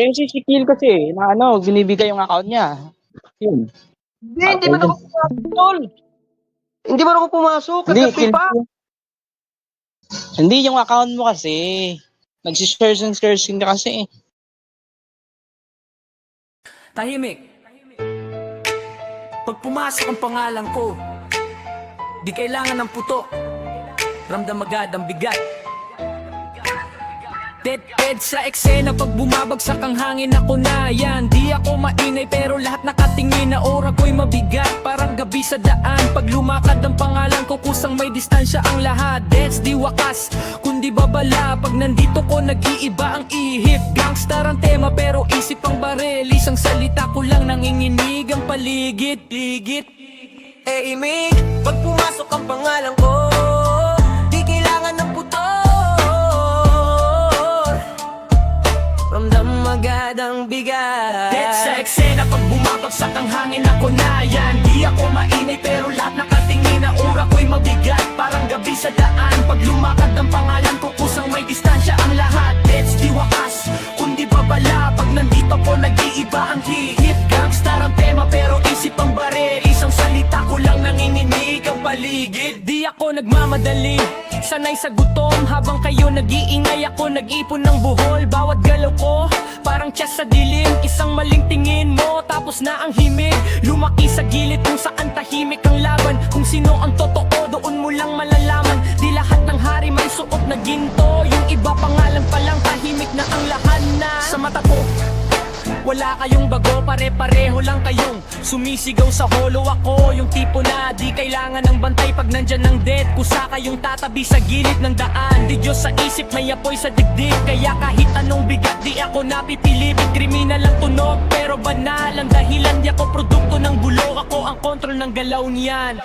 Eh, si Kill kasi na ano, binibigay yung account niya. Yun. Hindi man ako pumasok, tol. Hindi man ako pumasok, Hindi, kagabi Kill. pa. Hindi yung account mo kasi. Nagsi-search and searching ka kasi. Tahimik. Pag pumasok ang pangalan ko, di kailangan ng putok. Ramdam agad ang bigat. Dead sa eksena pag bumabagsak ang hangin ako na yan. Di ako maingay pero lahat nakatingin na aura ko'y mabigat. Parang gabi sa daan pag lumakad ang pangalan ko, kusang may distansya ang lahat. Deads di wakas kundi babala. Pag nandito ko nag-iiba ang ihip. Gangstar ang tema pero isip ang baril. Isang salita ko lang nanginginig ang paligid-ligid. Imig, pag pumasok ang pangalan ko, di kailangan ng putor. Ramdam agad ang bigat. Dead sa eksena pag bumabagsak ang hangin ako na yan. Di ako mainay pero lahat nakatingin na aura ko'y mabigat. Parang gabi sa daan pag lumakad ang pangalan ko, kusang may distansya ang lahat. Deads di wakas kundi babala. Pag nandito ko nag-iiba ang hihip. Gangstar ang tema pero isip ang baril. Isang salita ko lang nanginginig ang paligid. Di ako nagmamadali, sanay sa gutom. Habang kayo nag-iingay ako nag-ipon ng buhol. Bawat galaw ko parang chess sa dilim. Isang maling tingin mo tapos na ang himig. Lumaki sa gilid kung saan tahimik ang laban. Kung sino ang totoo doon mo lang malalaman. Di lahat ng hari may suot na ginto. Yung iba pangalan pa lang tahimik na ang lahat na. Sa mata ko wala kayong bago, pare-pareho lang kayong sumisigaw sa holo. Ako yung tipo na di kailangan ng bantay pag nandyan ng dead. Kusa kayong tatabi sa gilid ng daan. Di Diyos sa isip, may apoy sa digdig. Kaya kahit anong bigat di ako napipilipid. Kriminal ang tunog pero banal ang dahilan. Di ako produkto ng bulok, ako ang kontrol ng galaw niyan.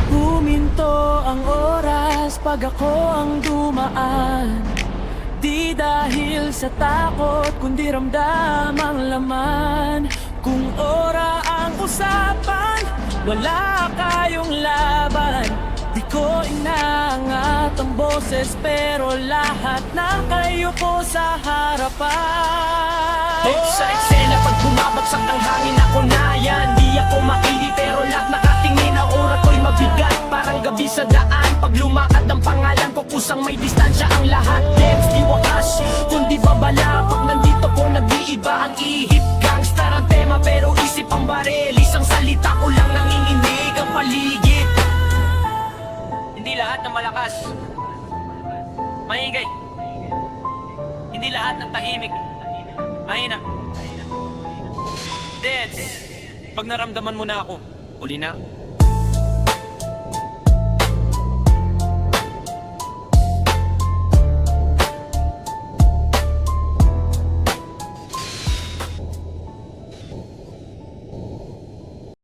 Huminto ang oras pag ako ang dumaan. Di dahil sa takot, kundi ramdam ang laman. Kung ora ang usapan, wala kayong laban. Di ko inaangat ang boses, pero lahat na kayo po sa harapan. Dead sa eksena pag bumabagsak ang hangin ako na yan. Di ako makinig pero lahat nakatingin na aura ko'y mabigat. Parang gabi sa daan pag lumakad ang pangalan ko, kusang may distansya ang lahat. Deads di wakas kundi babala. Pag nandito ko nag-iiba ang ihip. Gangstar ang tema pero isip ang baril. Isang salita ko lang nanginginig ang paligid. Hindi lahat ng malakas maingay. Hindi lahat ng tahimik mahina. Deads, pag naramdaman mo na ako, uli na.